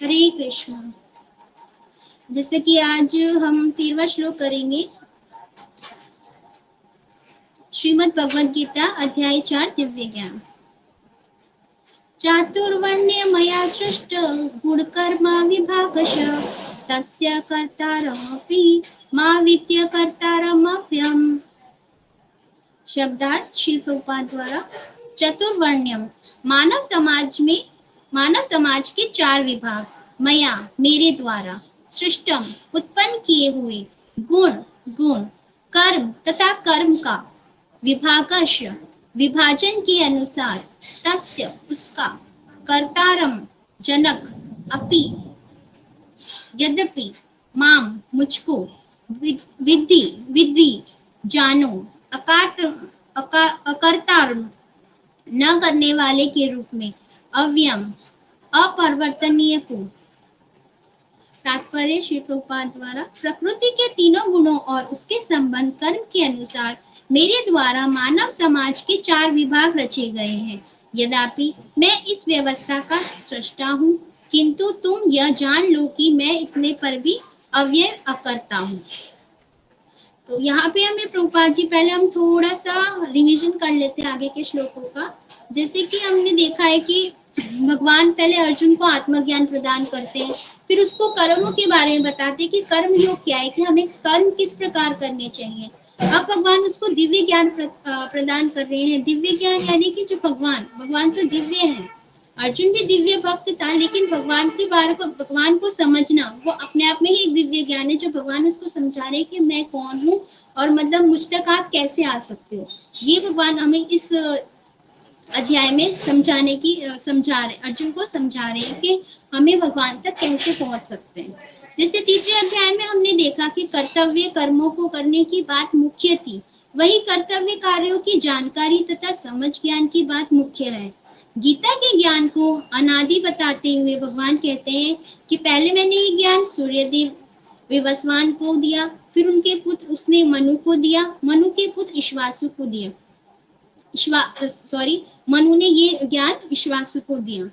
हरे कृष्ण। जैसे कि आज हम 13वां श्लोक करेंगे। श्रीमद् भगवद गीता अध्याय 4 दिव्य ज्ञान। चातुर्वर्ण्य मया सृष्ट गुणकर्म विभागश तस्य कर्तारमपि मा विद्य कर्तारमप्यम्। शब्दार्थ श्री प्रभुपाद द्वारा। चतुर्वर्ण्यम मानव समाज के 4 विभाग मया मेरे द्वारा सृष्टम उत्पन्न किए हुए गुण कर्म तथा कर्म का विभागश विभाजन के अनुसार तस्य उसका कर्तारम जनक अपि यद्यपि माम मुझको विद्धि विद्धि जानो अकर्तारम न करने वाले के रूप में अव्ययम अपरिवर्तनीय को। तात्पर्य श्री प्रभुपाद द्वारा। प्रकृति के तीनों गुणों और उसके संबंध कर्म के अनुसार मेरे द्वारा मानव समाज के 4 विभाग रचे गए हैं। यद्यपि मैं इस व्यवस्था का सृष्टा हूँ, किंतु तुम यह जान लो कि मैं इतने पर भी अव्यय अकर्ता हूँ। तो यहाँ पे हमें प्रभुपाद जी, पहले हम थोड़ा सा रिवीजन कर लेते हैं आगे के श्लोकों का। जैसे कि हमने देखा है कि भगवान पहले अर्जुन को आत्मज्ञान प्रदान करते हैं, फिर उसको कर्मों के बारे में बताते हैं कि कर्म योग क्या है, कि हमें कर्म किस प्रकार करने चाहिए। अब भगवान उसको दिव्य ज्ञान प्रदान कर रहे हैं। दिव्य ज्ञान यानी कि जो भगवान तो दिव्य है, अर्जुन भी दिव्य भक्त था, लेकिन भगवान के बारे को, भगवान को समझना वो अपने आप में ही एक दिव्य ज्ञान है, जो भगवान उसको समझा रहे कि मैं कौन हूँ और मतलब मुझ तक आप कैसे आ सकते हो। ये भगवान हमें इस अध्याय में समझा रहे, अर्जुन को समझा रहे हैं कि हमें भगवान तक कैसे पहुंच सकते हैं। जैसे तीसरे अध्याय में हमने देखा कि कर्तव्य कर्मों को करने की बात मुख्य थी, वही कर्तव्य कार्यों की जानकारी तथा समझ ज्ञान की बात मुख्य है। गीता के ज्ञान को अनादि बताते हुए भगवान कहते हैं कि पहले मैंने ये ज्ञान सूर्यदेव विवस्वान को दिया, फिर उनके पुत्र उसने मनु को दिया, मनु के पुत्र ईश्वासु को दिया, मनु ने ये ज्ञान ईश्वासु को दिया।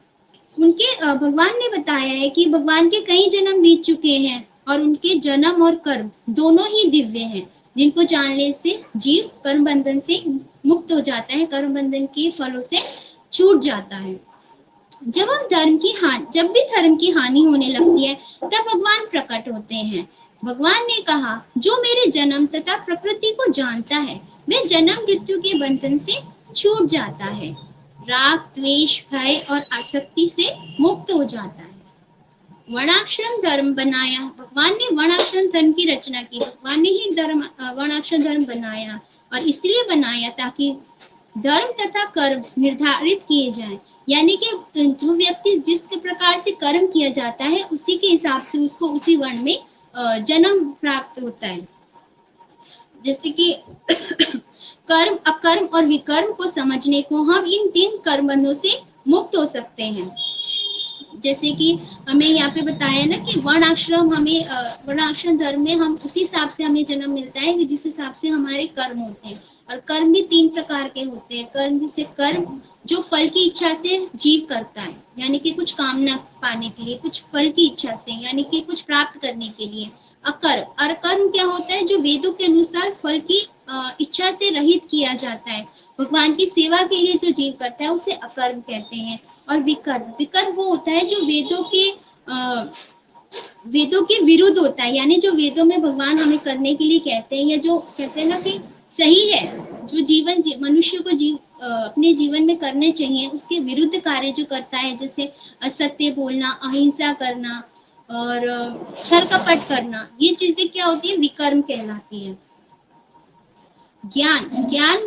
उनके भगवान ने बताया है कि भगवान के कई जन्म बीत चुके हैं और उनके जन्म और कर्म दोनों ही दिव्य हैं, जिनको जानने से जीव कर्म बंधन से मुक्त हो जाता है, कर्म बंधन के फलों से छूट जाता है। जब भी धर्म की हानि होने लगती है, तब भगवान प्रकट होते हैं। भगवान ने कहा, जो मेरे जन्म तथा प्रकृति को जानता है, वह जन्म मृत्यु के बंधन से छूट जाता है, राग द्वेष भय और आसक्ति से मुक्त हो जाता है। वर्णाश्रम धर्म बनाया, भगवान ने वर्णाश्रम धर्म की रचना की, भगवान ने ही वर्णाश्रम धर्म बनाया, और इसलिए बनाया ताकि धर्म तथा कर्म निर्धारित किए जाएं। यानी कि जो व्यक्ति जिस प्रकार से कर्म किया जाता है, उसी के हिसाब से उसको उसी वर्ण में जन्म प्राप्त होता है। जैसे कि कर्म अकर्म और विकर्म को समझने को हम इन 3 कर्मबंधों से मुक्त हो सकते हैं। जैसे कि हमें यहाँ पे बताया ना कि वर्णाश्रम धर्म में हम उसी हिसाब से हमें जन्म मिलता है कि जिस हिसाब से हमारे कर्म होते हैं। और कर्म भी 3 प्रकार के होते हैं। कर्म जैसे कर्म जो फल की इच्छा से जीव करता है, यानी कि कुछ कामना पाने के लिए, कुछ फल की इच्छा से, यानी कि कुछ प्राप्त करने के लिए। अकर्म क्या होता है, जो वेदों के अनुसार फल की इच्छा से रहित किया जाता है, भगवान की सेवा के लिए जो जीव करता है उसे अकर्म कहते हैं। और विकर्म वो होता है जो वेदों के विरुद्ध होता है, यानी जो वेदों में भगवान हमें करने के लिए कहते हैं, या जो कहते हैं ना कि सही है, जो मनुष्य को अपने जीवन में करने चाहिए, उसके विरुद्ध कार्य जो करता है, जैसे असत्य बोलना, अहिंसा करना और छल कपट करना, ये चीजें क्या होती है, विकर्म कहलाती है। ज्ञान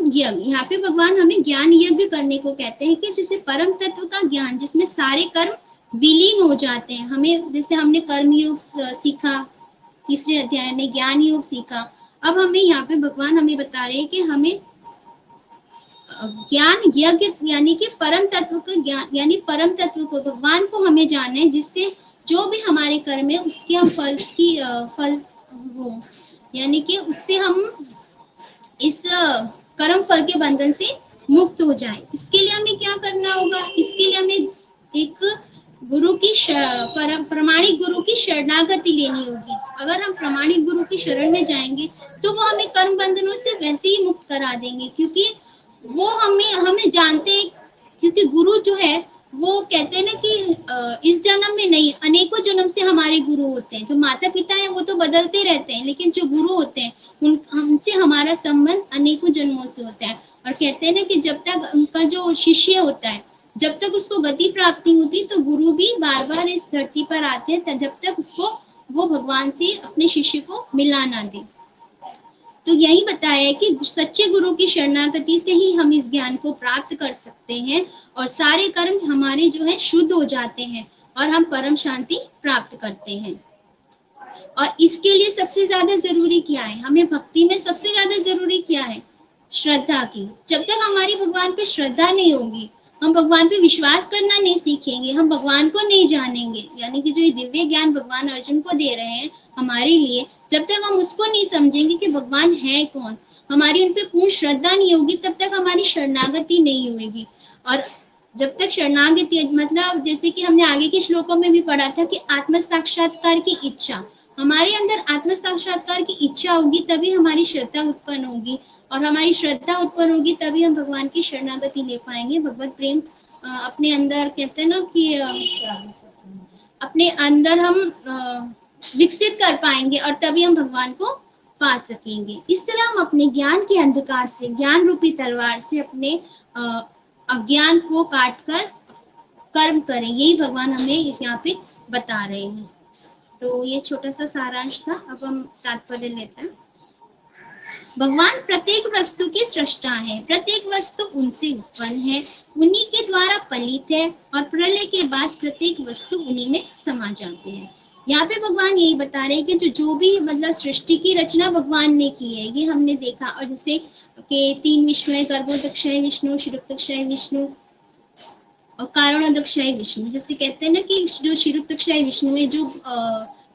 यज्ञ, यहाँ पे भगवान हमें ज्ञान यज्ञ करने को कहते हैं कि जैसे परम तत्व का ज्ञान, जिसमें सारे कर्म विलीन हो जाते हैं। हमें जैसे हमने कर्म योग सीखा, तीसरे अध्याय में ज्ञान योग सीखा, अब हमें यहाँ पे भगवान हमें बता रहे हैं कि हमें ज्ञान यज्ञ यानी कि परम तत्व का ज्ञान, यानी परम तत्व को, भगवान को हमें जानना है, जिससे जो भी हमारे कर्म है उसके हम फल हो, यानी कि उससे हम इस कर्म फल के बंधन से मुक्त हो जाए। इसके लिए हमें क्या करना होगा, इसके लिए हमें एक गुरु की प्रामाणिक गुरु की शरणागति लेनी होगी। अगर हम प्रामाणिक गुरु की शरण में जाएंगे तो वो हमें कर्म बंधनों से वैसे ही मुक्त करा देंगे, क्योंकि वो हमें जानते हैं। क्योंकि गुरु जो है वो कहते हैं ना कि इस जन्म में नहीं, अनेकों जन्म से हमारे गुरु होते हैं। जो माता पिता हैं वो तो बदलते रहते हैं, लेकिन जो गुरु होते हैं उनसे हमारा संबंध अनेकों जन्मों से होता है। और कहते हैं ना कि जब तक उनका जो शिष्य होता है, जब तक उसको गति प्राप्ति होती, तो गुरु भी बार बार इस धरती पर आते हैं जब तक उसको वो भगवान से अपने शिष्य को मिला ना दे। तो यही बताया है कि सच्चे गुरु की शरणागति से ही हम इस ज्ञान को प्राप्त कर सकते हैं और सारे कर्म हमारे जो है शुद्ध हो जाते हैं और हम परम शांति प्राप्त करते हैं। और इसके लिए सबसे ज्यादा जरूरी क्या है? हमें भक्ति में सबसे ज्यादा जरूरी क्या है? श्रद्धा की। जब तक हमारी भगवान पे श्रद्धा नहीं होगी, हम भगवान पे विश्वास करना नहीं सीखेंगे, हम भगवान को नहीं जानेंगे। यानी कि जो ये दिव्य ज्ञान भगवान अर्जुन को दे रहे हैं हमारे लिए, जब तक हम उसको नहीं समझेंगे कि भगवान है कौन, हमारी उन पे पूर्ण श्रद्धा नहीं होगी, तब तक हमारी शरणागति नहीं होगी। और जब तक शरणागति मतलब जैसे कि हमने आगे के श्लोकों में भी पढ़ा था कि आत्म साक्षात्कार की इच्छा, हमारे अंदर आत्म साक्षात्कार की इच्छा होगी तभी हमारी श्रद्धा उत्पन्न होगी, और हमारी श्रद्धा उत्पन्न होगी तभी हम भगवान की शरणागति ले पाएंगे। भगवत प्रेम अपने अंदर कहते हैं ना कि अपने अंदर हम विकसित कर पाएंगे और तभी हम भगवान को पा सकेंगे। इस तरह हम अपने ज्ञान के अंधकार से, ज्ञान रूपी तलवार से अपने अज्ञान को काटकर कर्म करें। यही भगवान हमें यहाँ पे बता रहे हैं। तो ये छोटा सा सारांश था। अब हम तात्पर्य लेते हैं। भगवान प्रत्येक वस्तु के सृष्टा है, प्रत्येक वस्तु उनसे उत्पन्न है, उन्हीं के द्वारा पलित है और प्रलय के बाद प्रत्येक वस्तु उन्हीं में समा जाती है। यहाँ पे भगवान यही बता रहे हैं कि जो भी मतलब सृष्टि की रचना भगवान ने की है, ये हमने देखा। और जैसे कि 3 विष्णु है, गर्भोदक्षय विष्णु, क्षीरोदक्षय विष्णु और कारणोदक्षय विष्णु। जैसे कहते हैं ना कि जो क्षीरोदक्षय विष्णु है, जो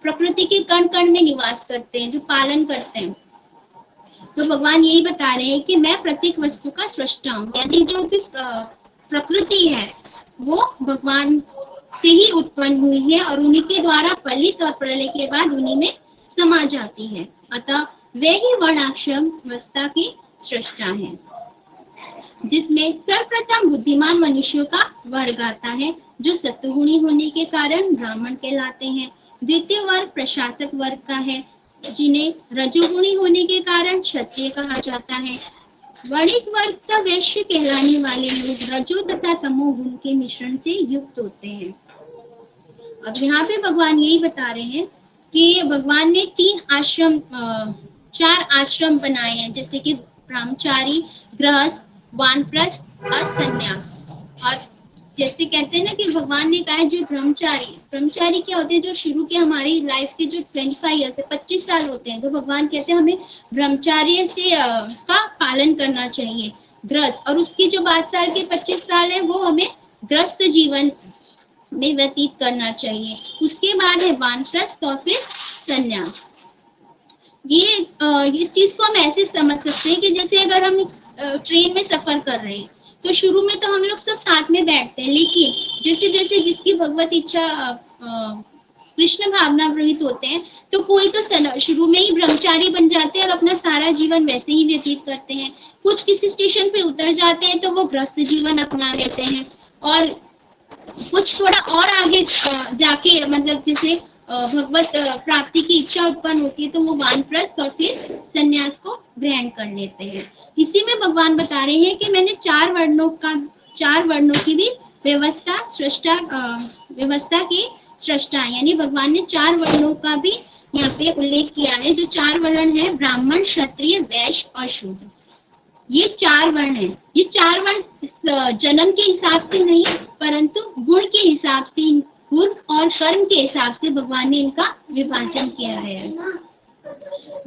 प्रकृति के कण कण में निवास करते हैं, जो पालन करते हैं। तो भगवान यही बता रहे हैं कि मैं प्रत्येक वस्तु का सृष्टा हूँ। यानी जो भी प्रकृति है वो भगवान से ही उत्पन्न हुई है और उन्हीं के द्वारा फलित और प्रलय के बाद उन्हीं में समा जाती है। अतः वे ही वर्णाश्रम अवस्था की सृष्टा है, जिसमें सर्वप्रथम बुद्धिमान मनुष्यों का वर्ग आता है, जो सत्वगुणी होने के कारण ब्राह्मण कहलाते हैं। द्वितीय वर्ग प्रशासक वर्ग का है, जिन्हें रजोगुणी होने के कारण क्षत्रिय कहा जाता है। वणिक वर्ग का वैश्य कहलाने वाले लोग रजो तथा तमो गुण के मिश्रण से युक्त होते हैं। अब यहाँ पे भगवान यही बता रहे हैं कि भगवान ने 4 आश्रम बनाए हैं, जैसे कि ब्रह्मचारी, गृहस्थ, वानप्रस्थ और सन्यास। और जैसे कहते हैं ना कि भगवान ने कहा जो ब्रह्मचारी क्या होते हैं? जो शुरू के हमारी लाइफ के जो 25 ईयर से 25 साल होते हैं, तो भगवान कहते हैं हमें ब्रह्मचार्य से उसका पालन करना चाहिए। गृहस्थ, और उसकी जो 5 साल के 25 साल है वो हमें गृहस्थ जीवन में व्यतीत करना चाहिए। उसके बाद है वानप्रस्थ और फिर सन्यास। ये इस चीज को हम ऐसे समझ सकते हैं कि जैसे अगर हम ट्रेन में सफर कर रहे हैं तो शुरू में तो हम लोग सब साथ में बैठते हैं, लेकिन जैसे जैसे जिसकी भगवत इच्छा कृष्ण भावना प्रवृत्त होते हैं, तो कोई तो शुरू में ही ब्रह्मचारी बन जाते हैं और अपना सारा जीवन वैसे ही व्यतीत करते हैं। कुछ किसी स्टेशन पे उतर जाते हैं तो वो गृहस्थ जीवन अपना लेते हैं, और कुछ थोड़ा और आगे जाके मतलब जैसे भगवत प्राप्ति की इच्छा उत्पन्न होती है तो वो वानप्रस्थ और फिर सन्यास को ग्रहण कर लेते हैं। इसी में भगवान बता रहे हैं कि मैंने 4 वर्णों की भी व्यवस्था की सृष्टा, यानी भगवान ने 4 वर्णों का भी यहाँ पे उल्लेख किया है। जो 4 वर्ण है, ब्राह्मण, क्षत्रिय, वैश्य और शूद्र। ये 4 वर्ण है। ये 4 वर्ण जन्म के हिसाब से नहीं, परंतु गुण के हिसाब से, गुण और कर्म के हिसाब से भगवान ने इनका विभाजन किया है।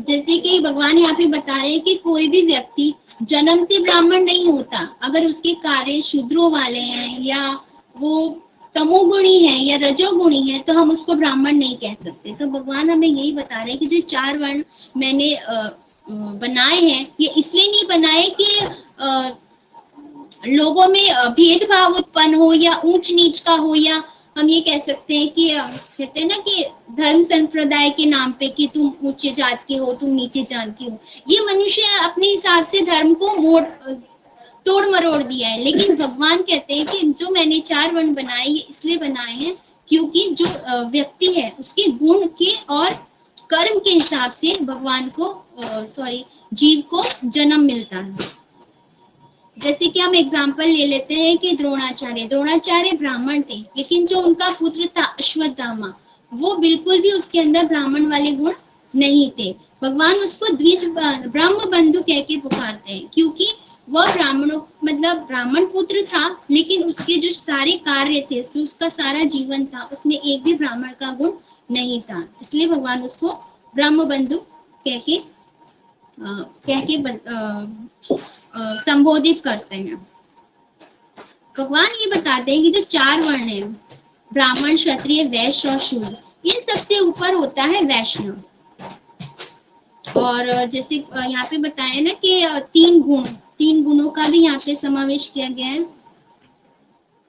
जैसे कि भगवान यहाँ पे बता रहे हैं कि कोई भी व्यक्ति जन्म से ब्राह्मण नहीं होता। अगर उसके कार्य शूद्रों वाले हैं या वो तमोगुणी है या रजोगुणी है तो हम उसको ब्राह्मण नहीं कह सकते। तो भगवान हमें यही बता रहे हैं कि जो 4 वर्ण मैंने बनाए हैं, ये इसलिए नहीं बनाए कि लोगों में भेदभाव उत्पन्न हो या ऊंच नीच का हो या हम ये कह सकते हैं कि कहते हैं ना कि धर्म संप्रदाय के नाम पे कि तुम ऊंचे जात के हो, तुम नीचे जात के हो, ये मनुष्य अपने हिसाब से धर्म को तोड़ मरोड़ दिया है। लेकिन भगवान कहते हैं कि जो मैंने 4 वर्ण बनाए, ये इसलिए बनाए हैं क्योंकि जो व्यक्ति है उसके गुण के और कर्म के हिसाब से भगवान को जीव को जन्म मिलता है। जैसे कि हम एग्जाम्पल ले लेते हैं कि द्रोणाचार्य ब्राह्मण थे, लेकिन जो उनका पुत्र था अश्वत्थामा, वो बिल्कुल भी उसके अंदर ब्राह्मण वाले गुण नहीं थे। भगवान उसको द्विज ब्रह्म बंधु कह के पुकारते हैं, क्योंकि वह ब्राह्मणों मतलब ब्राह्मण पुत्र था, लेकिन उसके जो सारे कार्य थे, उसका सारा जीवन था, उसमें एक भी ब्राह्मण का गुण नहीं था। इसलिए भगवान उसको ब्रह्म बंधु कह के संबोधित करते हैं। भगवान ये बताते हैं कि जो 4 वर्ण है, ब्राह्मण, क्षत्रिय, वैश्य और शूद्र, इन सबसे ऊपर होता है वैष्णव। और जैसे यहाँ पे बताया ना कि 3 गुणों का भी यहाँ पे समावेश किया गया है।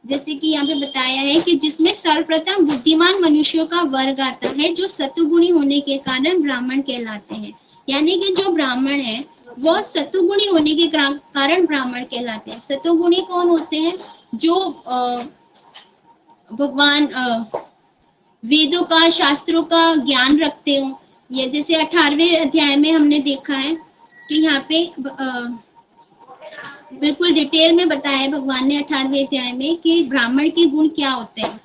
जैसे कि यहाँ पे बताया है कि जिसमें सर्वप्रथम बुद्धिमान मनुष्यों का वर्ग आता है, जो सतुगुणी होने के कारण ब्राह्मण कहलाते हैं। यानी कि जो ब्राह्मण है वो सतुगुणी होने के कारण ब्राह्मण कहलाते हैं। सतुगुणी कौन होते हैं? जो भगवान वेदों का, शास्त्रों का ज्ञान रखते हो। ये जैसे 18वें अध्याय में हमने देखा है कि यहाँ पे बिल्कुल डिटेल में बताया है भगवान ने 18वें अध्याय में कि ब्राह्मण के गुण क्या होते हैं।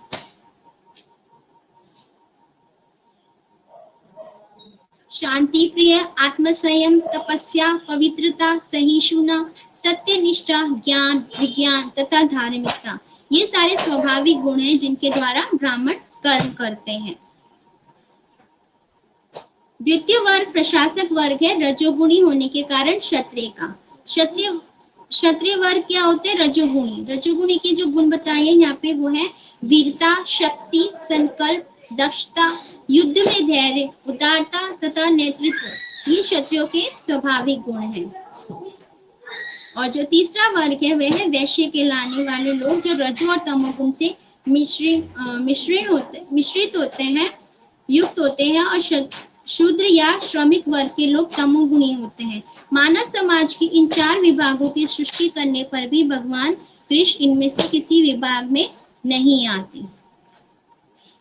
शांति प्रिय, आत्मसंयम, तपस्या, पवित्रता, सहिष्णुता, सत्यनिष्ठा, ज्ञान, विज्ञान तथा धार्मिकता, ये सारे स्वाभाविक गुण हैं जिनके द्वारा ब्राह्मण कर्म करते हैं। द्वितीय वर्ग प्रशासक वर्ग है, रजोगुणी होने के कारण क्षत्रिय का। क्षत्रिय वर्ग क्या होते हैं? रजोगुणी। रजोगुणी के जो गुण बताए हैं यहाँ पे वो है वीरता, शक्ति, संकल्प, दक्षता, युद्ध में धैर्य, उदारता तथा नेतृत्व, ये क्षत्रियों के स्वाभाविक गुण हैं। और जो तीसरा वर्ग है वह है वैश्य कहलाने वाले लोग, जो रजो और तमोगुण से मिश्रित होते हैं, युक्त होते हैं। और शूद्र या श्रमिक वर्ग के लोग तमोगुणी होते हैं। मानव समाज की इन 4 विभागों की सृष्टि करने पर भी भगवान कृष्ण इनमें से किसी विभाग में नहीं आते।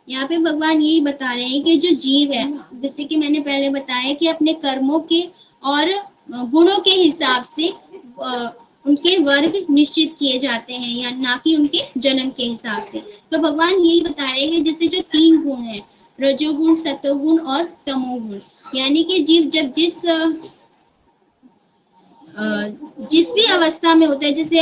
यहाँ पे भगवान यही बता रहे हैं कि जो जीव है, जैसे कि मैंने पहले बताया कि अपने कर्मों के और गुणों के हिसाब से उनके वर्ग निश्चित किए जाते हैं, या ना कि उनके जन्म के हिसाब से। तो भगवान यही बता रहे हैं कि जैसे जो 3 गुण है, रजोगुण, सतोगुण और तमोगुण, यानी कि जीव जब जिस भी अवस्था में होता है, जैसे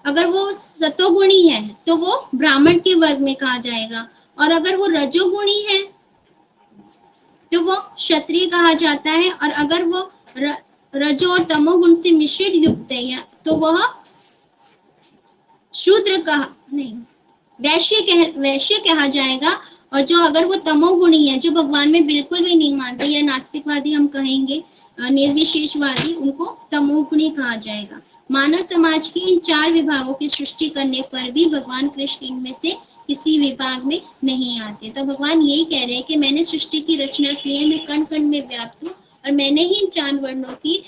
अगर वो सतोगुणी है तो वो ब्राह्मण के वर्ग में कहा जाएगा, और अगर वो रजोगुणी है तो वो क्षत्रिय कहा जाता है, और अगर वो रजो और तमोगुण से मिश्रित युक्त है तो वह शूद्र कहा नहीं, वैश्य कहा जाएगा। और जो अगर वो तमोगुणी है, जो भगवान में बिल्कुल भी नहीं मानते, या नास्तिकवादी हम कहेंगे, निर्विशेषवादी, उनको तमोगुणी कहा जाएगा। मानव समाज की इन 4 विभागों की सृष्टि करने पर भी भगवान कृष्ण इनमें से किसी विभाग में नहीं आते। तो भगवान यही कह रहे हैं कि मैंने सृष्टि की रचना की है, मैं कण कण में व्याप्त हूँ, और मैंने ही इन 4 वर्णों की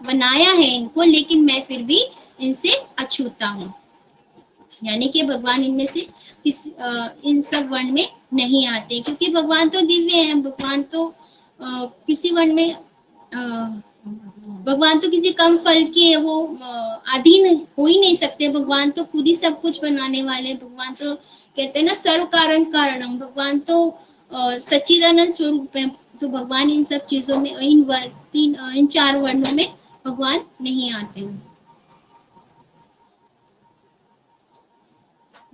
बनाया है इनको, लेकिन मैं फिर भी इनसे अछूता हूँ। यानी कि भगवान इनमें से इन सब वर्ण में नहीं आते, क्योंकि भगवान तो दिव्य हैं। भगवान तो किसी वर्ण में भगवान तो किसी कम फल के वो अधीन हो ही नहीं सकते। भगवान तो खुद ही सब कुछ बनाने वाले। भगवान तो कहते हैं ना, सर्व कारण कारणम। भगवान तो सच्चिदानंद स्वरूप है। तो भगवान इन सब चीजों में, इन 4 वर्णों में भगवान नहीं आते हैं।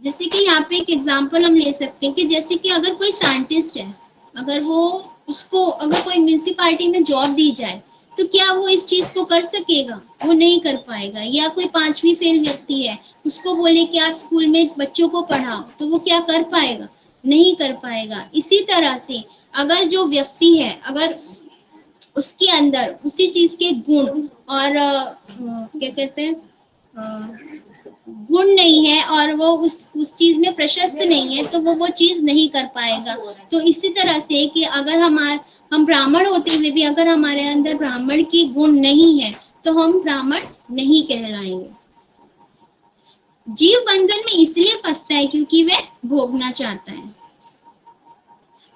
जैसे कि यहाँ पे एक एग्जांपल हम ले सकते हैं कि जैसे कि अगर कोई साइंटिस्ट है, अगर कोई म्यूनिसिपालिटी में जॉब दी जाए, तो क्या वो इस चीज को कर सकेगा? वो नहीं कर पाएगा। या कोई 5वीं फेल व्यक्ति है, उसको बोले कि आप स्कूल में बच्चों को पढ़ाओ, तो वो क्या कर पाएगा? नहीं कर पाएगा। इसी तरह से अगर जो व्यक्ति है, अगर उसके अंदर उसी चीज के गुण और क्या कहते हैं गुण नहीं है और वो उस चीज में प्रशस्त नहीं है, तो वो चीज नहीं कर पाएगा। तो इसी तरह से कि अगर हम ब्राह्मण होते हुए भी अगर हमारे अंदर ब्राह्मण की गुण नहीं है तो हम ब्राह्मण नहीं कहलाएंगे। जीव बंधन में इसलिए फंसता है क्योंकि वह भोगना चाहता है।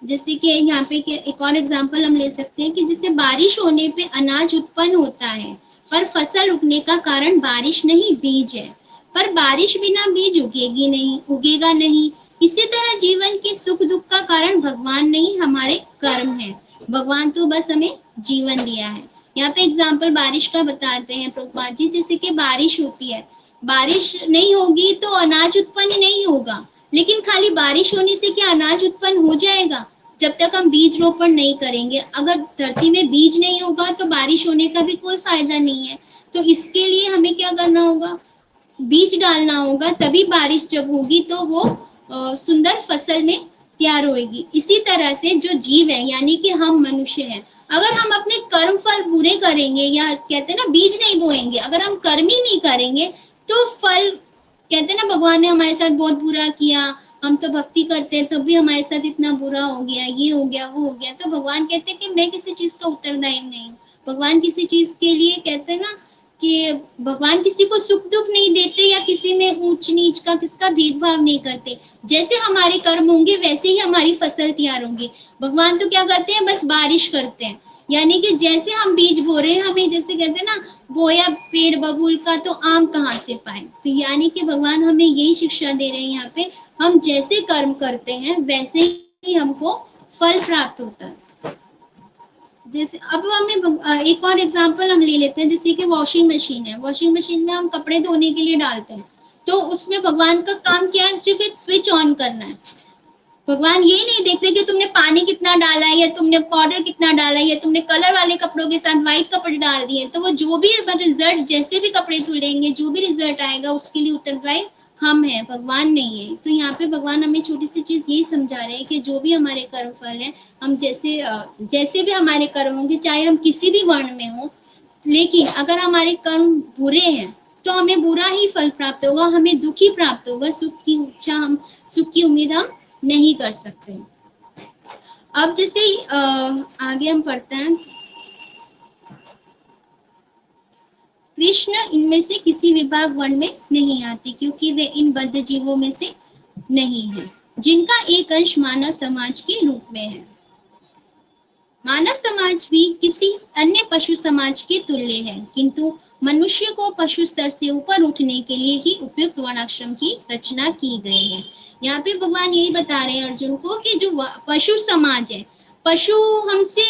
जैसे कि यहाँ पे एक और एग्जांपल हम ले सकते हैं कि जैसे बारिश होने पे अनाज उत्पन्न होता है, पर फसल उगने का कारण बारिश नहीं बीज है। पर बारिश बिना बीज उगेगा नहीं। इसी तरह जीवन के सुख दुख का कारण भगवान नहीं, हमारे कर्म है। भगवान तो बस हमें जीवन दिया है। यहाँ पे एग्जाम्पल बारिश का बताते हैं प्रभुपाद जी। जैसे कि बारिश होती है, बारिश नहीं होगी तो अनाज उत्पन्न नहीं होगा, लेकिन खाली बारिश होने से क्या अनाज उत्पन्न हो जाएगा? जब तक हम बीज रोपण नहीं करेंगे, अगर धरती में बीज नहीं होगा तो बारिश होने का भी कोई फायदा नहीं है। तो इसके लिए हमें क्या करना होगा? बीज डालना होगा, तभी बारिश जब होगी तो वो सुंदर फसल में तैयार होगी। इसी तरह से जो जीव है यानी कि हम मनुष्य हैं, अगर हम अपने कर्म फल पूरे करेंगे, या कहते हैं ना बीज नहीं बोएंगे, अगर हम कर्म ही नहीं करेंगे तो फल, कहते हैं ना भगवान ने हमारे साथ बहुत बुरा किया, हम तो भक्ति करते हैं तब भी हमारे साथ इतना बुरा हो गया, ये हो गया, वो हो गया। तो भगवान कहते हैं कि मैं किसी चीज का उत्तरदायी नहीं हूँ। भगवान किसी चीज के लिए, कहते हैं ना कि भगवान किसी को सुख दुख नहीं देते या किसी में ऊंच नीच का किसका भेदभाव नहीं करते। जैसे हमारे कर्म होंगे वैसे ही हमारी फसल तैयार होगी। भगवान तो क्या करते हैं, बस बारिश करते हैं। यानी कि जैसे हम बीज बो रहे हैं, हमें जैसे कहते हैं ना, बोया पेड़ बबूल का तो आम कहाँ से पाए। तो यानी कि भगवान हमें यही शिक्षा दे रहे हैं यहाँ पे, हम जैसे कर्म करते हैं वैसे ही हमको फल प्राप्त होता है। जैसे अब हमें एक और एग्जांपल हम ले लेते हैं, जैसे कि वॉशिंग मशीन है। वॉशिंग मशीन में हम कपड़े धोने के लिए डालते हैं, तो उसमें भगवान का काम क्या है? सिर्फ एक स्विच ऑन करना है। भगवान ये नहीं देखते कि तुमने पानी कितना डाला है, या तुमने पाउडर कितना डाला है, या तुमने कलर वाले कपड़ों के साथ व्हाइट कपड़े डाल दिए। तो वो जो भी रिजल्ट, जैसे भी कपड़े धुलेंगे, जो भी रिजल्ट आएगा उसके लिए उत्तरदायी हम हैं, भगवान नहीं है। तो यहाँ पे भगवान हमें छोटी सी चीज यही समझा रहे हैं कि जो भी हमारे कर्म फल है, हम जैसे भी हमारे कर्म होंगे, चाहे हम किसी भी वर्ण में हो, लेकिन अगर हमारे कर्म बुरे हैं तो हमें बुरा ही फल प्राप्त होगा, हमें दुख ही प्राप्त होगा। सुख की उम्मीद हम नहीं कर सकते। अब जैसे आगे हम पढ़ते हैं, कृष्ण इनमें से किसी विभाग वर्ण में नहीं आते, क्योंकि वे इन बद्ध जीवों में से नहीं है, जिनका एक अंश मानव समाज के रूप में है। मानव समाज भी किसी अन्य पशु समाज के तुल्य है, किंतु मनुष्य को पशु स्तर से ऊपर उठने के लिए ही उपयुक्त वर्णाश्रम की रचना की गई है। यहाँ पे भगवान यही बता रहे हैं अर्जुन को कि जो पशु समाज है, पशु हमसे,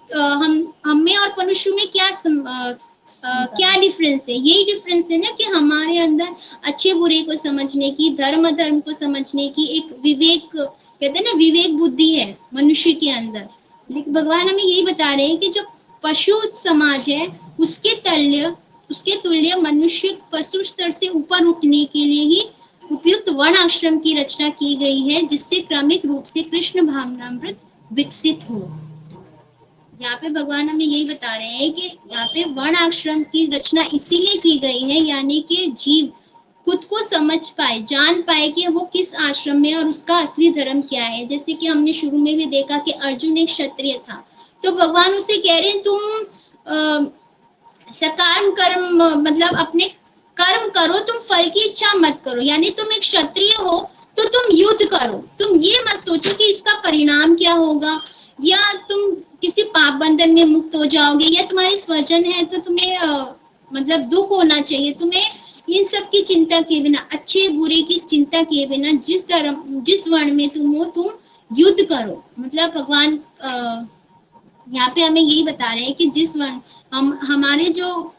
हम में और मनुष्य में क्या डिफरेंस है? यही डिफरेंस है ना कि हमारे अंदर अच्छे बुरे को समझने की, धर्म अधर्म को समझने की एक विवेक, कहते हैं ना विवेक बुद्धि है मनुष्य के अंदर। लेकिन भगवान हमें यही बता रहे हैं कि जो पशु समाज है उसके तुल्य मनुष्य पशु स्तर से ऊपर उठने के लिए ही उपयुक्त वर्ण आश्रम की रचना की गई है, जिससे क्रमिक रूप से कृष्ण भावनामृत विकसित हो। यहाँ पे भगवान हमें यही बता रहे हैं कि यहाँ पे वर्ण आश्रम की रचना इसीलिए की गई है, यानी कि जीव खुद को समझ पाए, जान पाए कि वो किस आश्रम में और उसका असली धर्म क्या है। जैसे कि हमने शुरू में भी देखा कि अर्जुन एक क्षत्रिय था, तो भगवान उसे कह रहे हैं तुम सकाम कर्म, मतलब अपने कर्म करो, तुम फल की इच्छा मत करो। यानी तुम एक क्षत्रिय हो तो तुम युद्ध करो, तुम ये मत सोचो कि इसका परिणाम क्या होगा, या तुम किसी पाप बंधन में मुक्त हो जाओगे, या तुम्हारे स्वजन है तो तुम्हें मतलब दुख होना चाहिए। तुम्हें इन सब की चिंता किए बिना, अच्छे बुरे की चिंता किए बिना, जिस वर्ण में तुम हो तुम युद्ध करो। मतलब भगवान यहाँ पे हमें यही बता रहे हैं कि जिस वर्ण हमारे जो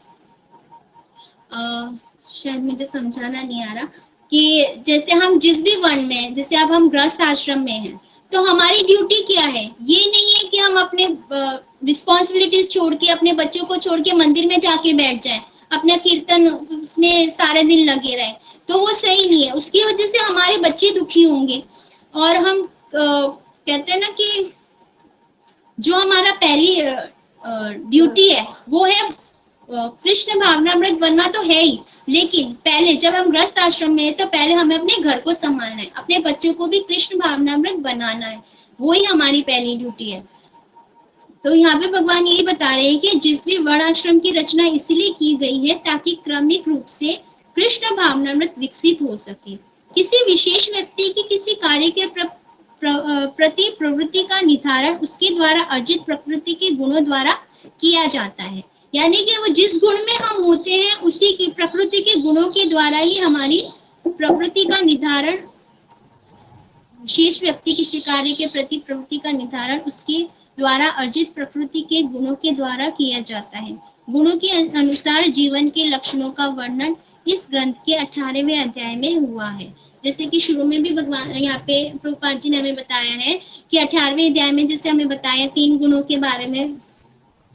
शायद मुझे समझाना नहीं आ रहा कि जैसे हम जिस भी वर्ण में, जैसे अब हम गृहस्थ आश्रम में हैं, तो हमारी ड्यूटी क्या है? ये नहीं है कि हम अपने रिस्पॉन्सिबिलिटीज छोड़ के, अपने बच्चों को छोड़ के मंदिर में जाके बैठ जाए, अपना कीर्तन उसमें सारे दिन लगे रहे, तो वो सही नहीं है। उसकी वजह से हमारे बच्चे दुखी होंगे। और हम कहते हैं ना कि जो हमारा पहली ड्यूटी है वो है कृष्ण भावनामृत बनना, तो है ही, लेकिन पहले जब हम गृहस्थ आश्रम में है तो पहले हमें अपने घर को संभालना है, अपने बच्चों को भी कृष्ण भावनामृत बनाना है, वही हमारी पहली ड्यूटी है। तो यहाँ पे भगवान यही बता रहे हैं कि जिस भी वर्ण आश्रम की रचना इसलिए की गई है ताकि क्रमिक रूप से कृष्ण भावनामृत विकसित हो सके। किसी विशेष व्यक्ति की किसी कार्य के प्रति प्रवृत्ति का निर्धारण उसके द्वारा अर्जित प्रकृति के गुणों द्वारा किया जाता है, यानी कि वो जिस गुण में हम होते हैं उसी की प्रकृति के गुणों के द्वारा ही हमारी प्रवृत्ति का निर्धारण, विशेष व्यक्ति किसी कार्य के प्रति प्रवृत्ति का निर्धारण उसके द्वारा अर्जित प्रकृति के गुणों के द्वारा किया जाता है। गुणों के अनुसार जीवन के लक्षणों का वर्णन इस ग्रंथ के 18वें अध्याय में हुआ है। जैसे कि शुरू में भी भगवान यहाँ पे प्रभुपाद जी ने हमें बताया है कि 18वें अध्याय में जैसे हमें बताया 3 गुणों के बारे में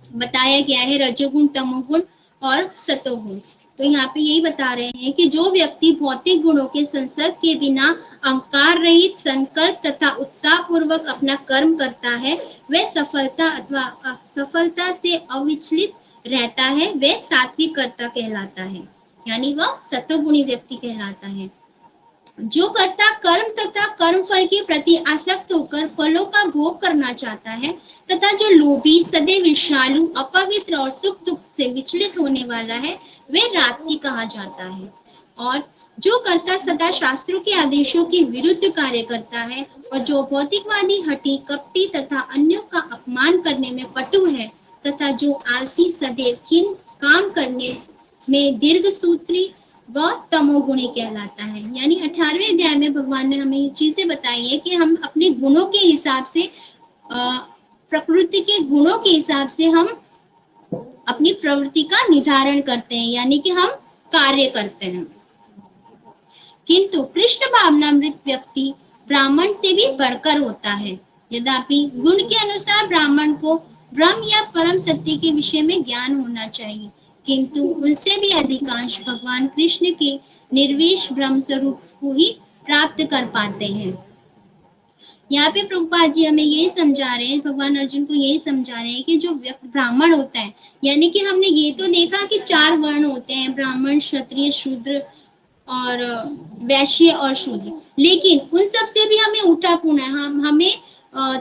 बताया गया है, रजोगुण, तमोगुण और सतोगुण। तो यहाँ पे यही बता रहे हैं कि जो व्यक्ति भौतिक गुणों के संसर्ग के बिना अहंकार रहित, संकल्प तथा उत्साह पूर्वक अपना कर्म करता है वह सफलता अथवा असफलता से अविचलित रहता है, वह सात्विक कर्ता कहलाता है, यानी वह सतोगुणी व्यक्ति कहलाता है। जो कर्ता कर्म तथा कर्म फल के प्रति आसक्त होकर फलों का भोग करना चाहता है तथा जो लोभी, सदैव ईर्ष्यालु, अपवित्र और सुख दुख से विचलित होने वाला है वह राजसी कहा जाता है। और जो कर्ता सदा शास्त्रों के आदेशों के विरुद्ध कार्य करता है और जो भौतिकवादी, हठी, कपटी तथा अन्यों का अपमान करने में पटु है तथा जो आलसी, सदैव खिन काम करने में दीर्घ सूत्री वह तमोगुणी कहलाता है। यानी 18वें अध्याय में भगवान ने हमें ये चीजें बताई है कि हम अपने गुणों के हिसाब से, प्रकृति के गुणों के हिसाब से हम अपनी प्रवृत्ति का निर्धारण करते हैं, यानी कि हम कार्य करते हैं। किंतु कृष्ण भावनामृत व्यक्ति ब्राह्मण से भी बढ़कर होता है। यद्यपि गुण के अनुसार ब्राह्मण को ब्रह्म या परम सत्य के विषय में ज्ञान होना चाहिए, किंतु उनसे भी अधिकांश भगवान कृष्ण के निर्विश ब्रह्म स्वरूप को ही प्राप्त कर पाते हैं। यहाँ पे प्रभुपाद जी हमें यही समझा रहे हैं, भगवान अर्जुन को यही समझा रहे हैं कि जो व्यक्ति ब्राह्मण होता है, यानी कि हमने ये तो देखा कि 4 वर्ण होते हैं, ब्राह्मण, क्षत्रिय, शूद्र और वैश्य और शूद्र, लेकिन उन सब से भी हमें उठा पुना है, हमें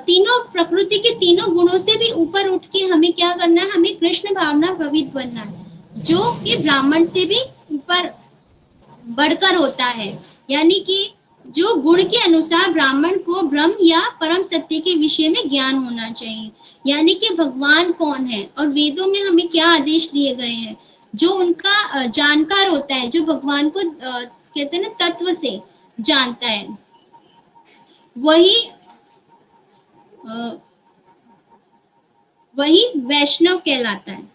तीनों प्रकृति के तीनों गुणों से भी ऊपर उठ के हमें क्या करना है, हमें कृष्ण भावना प्रवित बनना है, जो कि ब्राह्मण से भी ऊपर बढ़कर होता है। यानी कि जो गुण के अनुसार ब्राह्मण को ब्रह्म या परम सत्य के विषय में ज्ञान होना चाहिए, यानी कि भगवान कौन है और वेदों में हमें क्या आदेश दिए गए हैं, जो उनका जानकार होता है, जो भगवान को कहते हैं ना तत्व से जानता है, वही वैष्णव कहलाता है।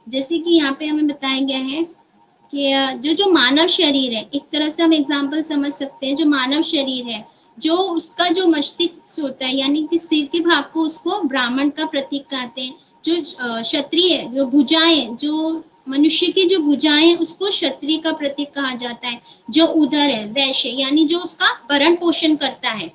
जैसे कि यहाँ पे हमें बताया गया है कि जो मानव शरीर है, एक तरह से हम एग्जाम्पल समझ सकते हैं, जो मानव शरीर है, जो उसका जो मस्तिष्क होता है, यानी कि सिर के भाग को उसको ब्राह्मण का प्रतीक कहते हैं। जो क्षत्रिय, जो भुजाएं, जो मनुष्य की जो भुजाएं, उसको क्षत्रिय का प्रतीक कहा जाता है। जो उदर है, वैश्य, यानी जो उसका भरण पोषण करता है,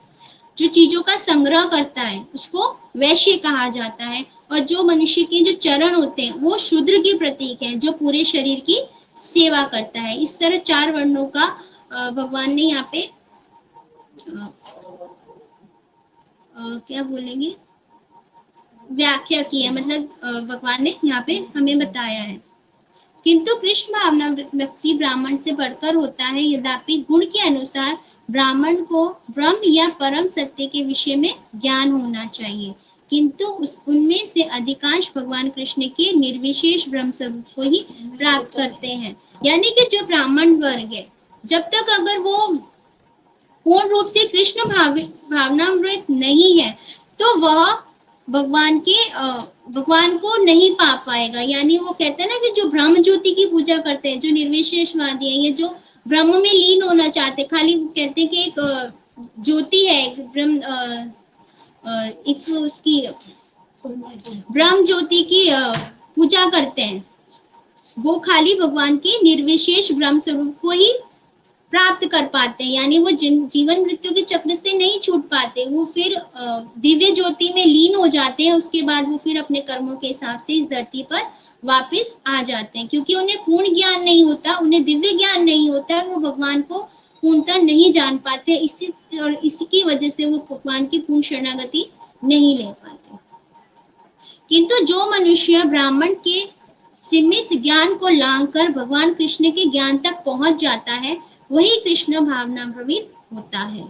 जो चीजों का संग्रह करता है, उसको वैश्य कहा जाता है। और जो मनुष्य के जो चरण होते हैं वो शूद्र के प्रतीक हैं, जो पूरे शरीर की सेवा करता है। इस तरह 4 वर्णों का भगवान ने यहाँ पे क्या बोलेंगे, व्याख्या की है, मतलब भगवान ने यहाँ पे हमें बताया है। किंतु कृष्ण भावना व्यक्ति ब्राह्मण से बढ़कर होता है, यद्यपि गुण के अनुसार ब्राह्मण को ब्रह्म या परम सत्य के विषय में ज्ञान होना चाहिए, किंतु उनमें से अधिकांश भगवान कृष्ण के निर्विशेष ब्रह्म स्वरूप को ही प्राप्त करते हैं। यानी कि जो ब्राह्मण वर्ग है, जब तक अगर वो पूर्ण रूप से कृष्ण भावनामृत नहीं है तो वह भगवान को नहीं पा पाएगा। यानी वो कहते हैं ना कि जो ब्रह्म ज्योति की पूजा करते हैं, जो निर्विशेषवादी है, ये जो ब्रह्म में लीन होना चाहते, खाली कहते हैं कि एक ज्योति है, एक ब्रह्म, एक उसकी ब्रह्म ज्योति की पूजा करते हैं, वो खाली भगवान के निर्विशेष ब्रह्म स्वरूप को ही प्राप्त कर पाते हैं, यानी वो जीवन मृत्यु के चक्र से नहीं छूट पाते, वो फिर दिव्य ज्योति में लीन हो जाते हैं। उसके बाद वो फिर अपने कर्मों के हिसाब से इस धरती पर वापस आ जाते हैं, क्योंकि उन्हें पूर्ण ज्ञान नहीं होता, उन्हें दिव्य ज्ञान नहीं होता, वो भगवान को पूर्णतः नहीं जान पाते। इसी की वजह से वो भगवान की पूर्ण शरणागति नहीं ले पाते। किंतु जो मनुष्य ब्राह्मण के सीमित ज्ञान को लांघकर भगवान कृष्ण के ज्ञान तक पहुंच जाता है, वही कृष्ण भावनामृत होता है,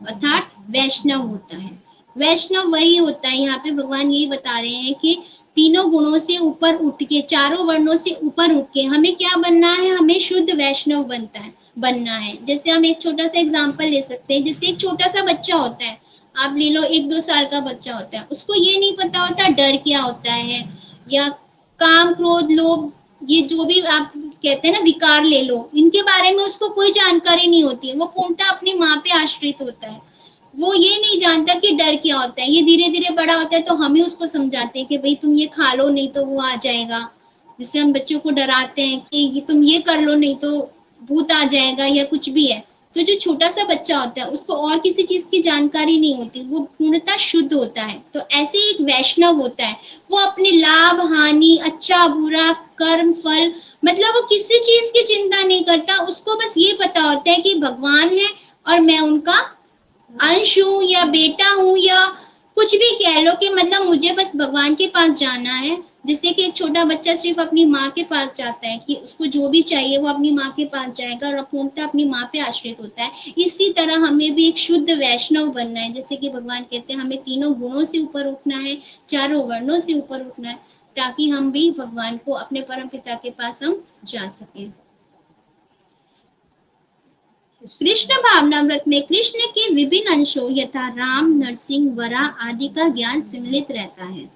अर्थात वैष्णव होता है। वैष्णव वही होता है, यहाँ पे भगवान यही बता रहे हैं कि तीनों गुणों से ऊपर उठ के, चारों वर्णों से ऊपर उठ के हमें क्या बनना है, हमें शुद्ध वैष्णव बनना है। जैसे हम एक छोटा सा एग्जाम्पल ले सकते हैं, जैसे एक छोटा सा बच्चा होता है, आप ले लो 1-2 साल का बच्चा होता है, उसको ये नहीं पता होता डर क्या होता है, या काम क्रोध लोभ, ये जो भी आप कहते हैं ना विकार ले लो, इनके बारे में उसको कोई जानकारी नहीं होती है। वो पूर्णतः अपनी माँ पे आश्रित होता है, वो ये नहीं जानता कि डर क्या होता है। ये धीरे धीरे बड़ा होता है तो हम ही उसको समझाते हैं कि भाई तुम ये खा लो नहीं तो वो आ जाएगा, जिससे हम बच्चों को डराते हैं कि तुम ये कर लो नहीं तो भूत आ जाएगा या कुछ भी है। तो जो छोटा सा बच्चा होता है उसको और किसी चीज की जानकारी नहीं होती, वो पूर्णतः शुद्ध होता है। तो ऐसे एक वैष्णव होता है, वो अपने लाभ हानि, अच्छा बुरा, कर्म फल, मतलब वो किसी चीज की चिंता नहीं करता। उसको बस ये पता होता है कि भगवान है और मैं उनका अंश हूँ या बेटा हूँ, या कुछ भी कह लो कि मतलब मुझे बस भगवान के पास जाना है। जैसे कि एक छोटा बच्चा सिर्फ अपनी माँ के पास जाता है कि उसको जो भी चाहिए वो अपनी माँ के पास जाएगा और पूर्णतः अपनी माँ पे आश्रित होता है। इसी तरह हमें भी एक शुद्ध वैष्णव बनना है। जैसे कि भगवान कहते हैं हमें तीनों गुणों से ऊपर उठना है, चारों वर्णों से ऊपर उठना है, ताकि हम भी भगवान को, अपने परम पिता के पास हम जा सके। कृष्ण भावनामृत में कृष्ण के विभिन्न अंशों यथा राम, नरसिंह, वराह आदि का ज्ञान सम्मिलित रहता है।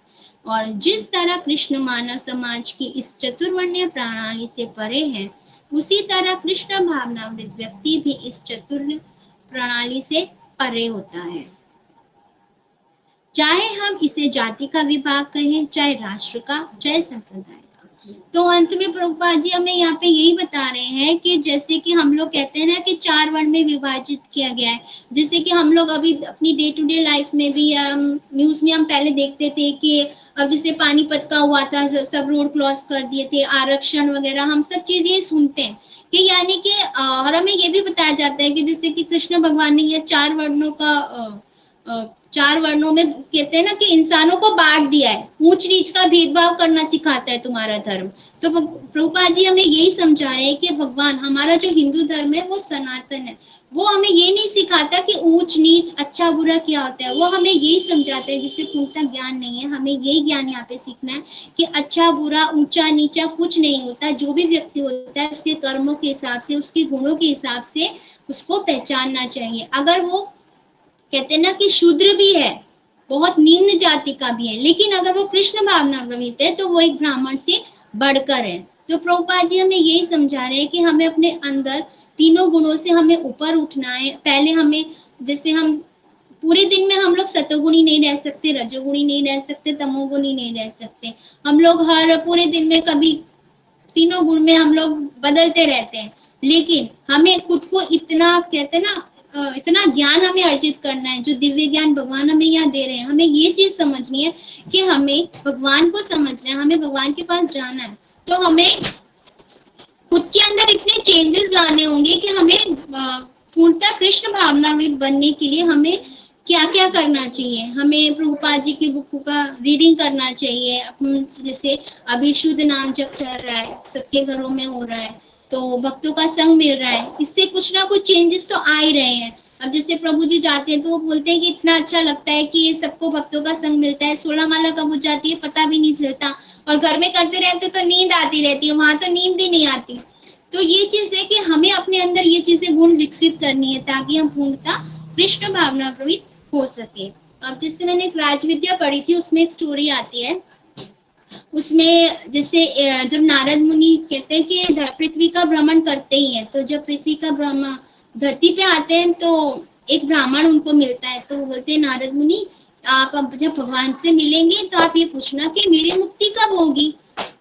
और जिस तरह कृष्ण मानव समाज की इस चतुर्वर्ण्य प्रणाली से परे है, उसी तरह कृष्ण भावनामृत व्यक्ति भी इस चतुर्वर्ण्य प्रणाली से परे होता है। चाहे हम इसे जाति का विभाग कहें, चाहे राष्ट्र का, चाहे संप्रदाय। तो अंत में प्रभुपाद जी हमें यहाँ पे यही बता रहे हैं कि जैसे कि हम लोग कहते हैं ना कि 4 वर्ण में विभाजित किया गया है। जैसे कि हम लोग अभी अपनी डे टू डे लाइफ में भी न्यूज में हम पहले देखते थे कि अब जैसे पानीपत का हुआ था, सब रोड क्रॉस कर दिए थे, आरक्षण वगैरह, हम सब चीज ये सुनते हैं कि यानी कि और हमें ये भी बताया जाता है कि जैसे कि कृष्ण भगवान ने ये 4 वर्णों का 4 वर्णों में कहते हैं ना कि इंसानों को बांट दिया है, ऊंच नीच का भेदभाव करना सिखाता है तुम्हारा धर्म। तो प्रभुपाद जी हमें यही समझा रहे हैं कि भगवान, हमारा जो हिंदू धर्म है वो सनातन है, वो हमें ये नहीं सिखाता कि ऊंच नीच अच्छा बुरा क्या होता है, वो हमें यही समझाता है, जिससे पूर्णतः ज्ञान नहीं है। हमें यही ज्ञान यहाँ पे सीखना है कि अच्छा बुरा, ऊंचा नीचा कुछ नहीं होता। जो भी व्यक्ति होता है उसके कर्मों के हिसाब से, उसके गुणों के हिसाब से उसको पहचानना चाहिए। अगर वो कहते हैं ना कि शूद्र भी है, बहुत निम्न जाति का भी है, लेकिन अगर वो कृष्ण भावनामृत है तो वो एक ब्राह्मण से बढ़कर है। तो प्रभुपाद जी हमें यही समझा रहे हैं कि हमें अपने अंदर तीनों गुणों से हमें ऊपर उठना है। पहले हमें, जैसे हम पूरे दिन में हम लोग सतोगुणी नहीं रह सकते, रजोगुणी नहीं रह सकते, तमोगुणी नहीं रह सकते। हम लोग हर पूरे दिन में कभी तीनों गुण में हम लोग बदलते रहते हैं, लेकिन हमें खुद को इतना, कहते हैं ना, इतना ज्ञान हमें अर्जित करना है, जो दिव्य ज्ञान भगवान हमें यहाँ दे रहे हैं। हमें ये चीज समझनी है कि हमें भगवान को समझना है, हमें भगवान के पास जाना है। तो हमें खुद के अंदर इतने चेंजेस लाने होंगे कि हमें पूर्णतः कृष्ण भावनामृत बनने के लिए हमें क्या क्या करना चाहिए। हमें प्रभुपाद जी की बुक का रीडिंग करना चाहिए। जैसे अभी शुद्ध नाम जब चल रहा है, सबके घरों में हो रहा है, तो भक्तों का संग मिल रहा है, इससे कुछ ना कुछ चेंजेस तो आ ही रहे हैं। अब जैसे प्रभु जी जाते हैं तो वो बोलते हैं कि इतना अच्छा लगता है कि सबको भक्तों का संग मिलता है, 16 माला कब हो जाती है पता भी नहीं चलता, और घर में करते रहते तो नींद आती रहती है, वहां तो नींद भी नहीं आती। तो ये चीज है कि हमें अपने अंदर ये चीजें गुण विकसित करनी है, ताकि हम पूर्णतः कृष्ण भावना प्रवृत्त हो सके। अब जिससे मैंने एक राजविद्या पढ़ी थी, उसमें एक स्टोरी आती है। उसमें जैसे जब नारद मुनि कहते हैं कि पृथ्वी का भ्रमण करते ही है, तो जब पृथ्वी का भ्रमण धरती पे आते हैं तो एक ब्राह्मण उनको मिलता है। तो वो बोलते हैं नारद मुनि, आप अब जब भगवान से मिलेंगे तो आप ये पूछना कि मेरी मुक्ति कब होगी।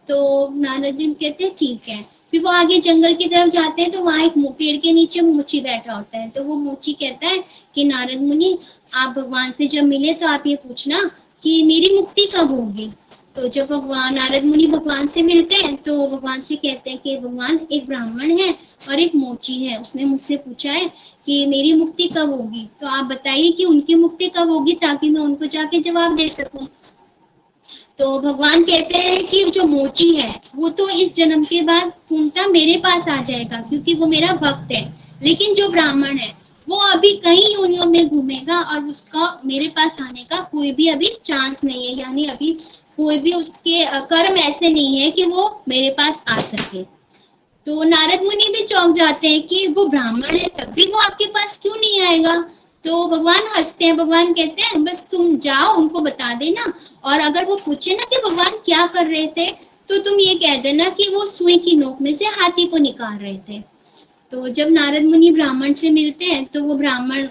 तो नारद जी कहते हैं ठीक है। फिर वो आगे जंगल की तरफ जाते हैं तो वहां एक पेड़ के नीचे मोची बैठा होता है। तो वो मोची कहता है कि नारद मुनि, आप भगवान से जब मिले तो आप ये पूछना कि मेरी मुक्ति कब होगी। तो जब भगवान नारद मुनि भगवान से मिलते हैं तो भगवान से कहते हैं कि भगवान, एक ब्राह्मण है और एक मोची है, उसने मुझसे पूछा है कि मेरी मुक्ति कब होगी, तो आप बताइए कि उनकी मुक्ति कब होगी ताकि मैं उनको जाके जवाब दे सकूं। तो भगवान कहते हैं कि जो मोची है वो तो इस जन्म के बाद पूर्णतः मेरे पास आ जाएगा क्योंकि वो मेरा भक्त है, लेकिन जो ब्राह्मण है वो अभी कई योनियों में घूमेगा और उसका मेरे पास आने का कोई भी अभी चांस नहीं है, यानी अभी कोई भी उसके कर्म ऐसे नहीं है कि वो मेरे पास आ सके। तो नारद मुनि भी चौंक जाते हैं कि वो ब्राह्मण है तब भी वो आपके पास क्यों नहीं आएगा। तो भगवान हंसते हैं, भगवान कहते हैं बस तुम जाओ उनको बता देना, और अगर वो पूछे ना कि भगवान क्या कर रहे थे तो तुम ये कह देना कि वो सुई की नोक में से हाथी को निकाल रहे थे। तो जब नारद मुनि ब्राह्मण से मिलते हैं तो वो ब्राह्मण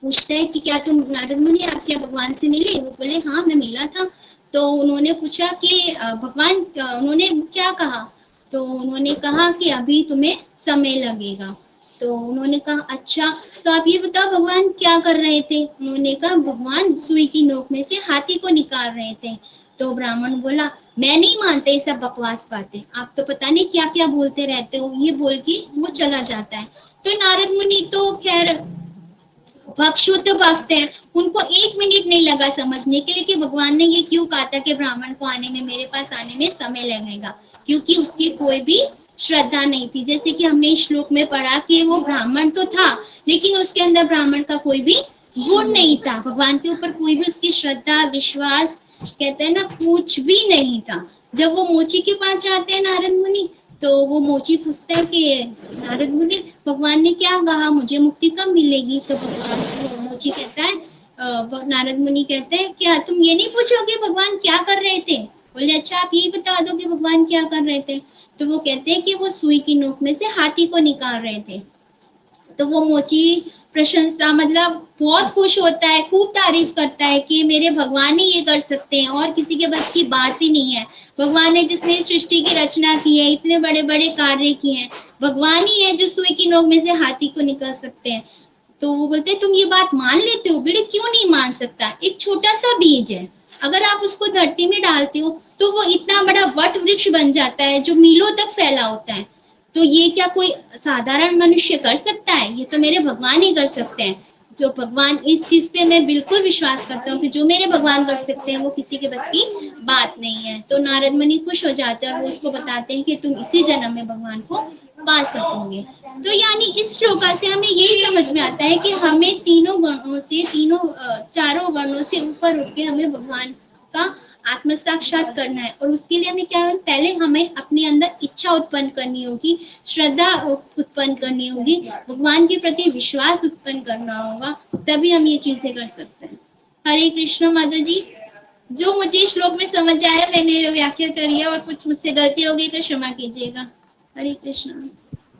पूछता है कि क्या तुम नारद मुनि, आप क्या भगवान से मिले। वो बोले हाँ मैं मिला था। तो उन्होंने पूछा कि भगवान उन्होंने क्या कहा। तो उन्होंने कहा कि अभी तुम्हें समय लगेगा। तो उन्होंने कहा अच्छा, तो आप ये बताओ भगवान क्या कर रहे थे। उन्होंने कहा भगवान सुई की नोक में से हाथी को निकाल रहे थे। तो ब्राह्मण बोला मैं नहीं मानते ये सब बकवास बातें, आप तो पता नहीं क्या क्या बोलते रहते हो, ये बोल के वो चला जाता है। तो नारद मुनि तो खैर शुद्ध भक्त हैं, उनको एक मिनट नहीं लगा समझने के लिए कि भगवान ने ये क्यों कहा था कि ब्राह्मण को आने में, मेरे पास आने में समय लगेगा, क्योंकि उसकी कोई भी श्रद्धा नहीं थी। जैसे कि हमने इस श्लोक में पढ़ा कि वो ब्राह्मण तो था लेकिन उसके अंदर ब्राह्मण का कोई भी गुण नहीं था, भगवान के ऊपर कोई भी उसकी श्रद्धा विश्वास कहते हैं ना कुछ भी नहीं था। जब वो मोची के पास जाते हैं नारद मुनि, तो वो मोची पूछता है कि नारद मुनि भगवान ने क्या कहा, मुझे मुक्ति कब मिलेगी। तो भगवान मोची कहता है नारद मुनि कहते हैं क्या तुम ये नहीं पूछोगे भगवान क्या कर रहे थे। बोले अच्छा आप यही बता दो कि भगवान क्या कर रहे थे। तो वो कहते हैं कि वो सुई की नोक में से हाथी को निकाल रहे थे। तो वो मोची प्रशंसा मतलब बहुत खुश होता है, खूब तारीफ करता है कि मेरे भगवान ही ये कर सकते हैं और किसी के बस की बात ही नहीं है। भगवान ने जिसने सृष्टि की रचना की है, इतने बड़े बड़े कार्य किए हैं, भगवान ही है जो सुई की नोक में से हाथी को निकाल सकते हैं। तो वो बोलते तुम ये बात मान लेते हो बेटे, क्यों नहीं मान सकता। एक छोटा सा बीज है, अगर आप उसको धरती में डालते हो तो वो इतना बड़ा वट वृक्ष बन जाता है जो मीलों तक फैला होता है। तो ये क्या कोई साधारण मनुष्य कर सकता है, ये तो मेरे भगवान ही कर सकते हैं। जो भगवान, इस चीज पे मैं बिल्कुल विश्वास करता हूँ कि जो मेरे भगवान कर सकते हैं वो किसी के बस की बात नहीं है। तो नारद मुनि खुश हो जाते हैं और वो उसको बताते हैं कि तुम इसी जन्म में भगवान को पा सकोगे। तो यानी इस श्लोका से हमें यही समझ में आता है कि हमें तीनों वर्णों से, चारों वर्णों से ऊपर उठ के हमें भगवान का आत्म साक्षात करना है। और उसके लिए हमें क्या है, पहले हमें अपने अंदर इच्छा उत्पन्न करनी होगी, श्रद्धा उत्पन्न करनी होगी, भगवान के प्रति विश्वास उत्पन्न करना होगा, तभी हम ये चीजें कर सकते हैं। हरे कृष्ण माता जी। जो मुझे श्लोक में समझ आया मैंने व्याख्या करी है, और कुछ मुझसे गलती हो गई तो क्षमा कीजिएगा। हरे कृष्ण।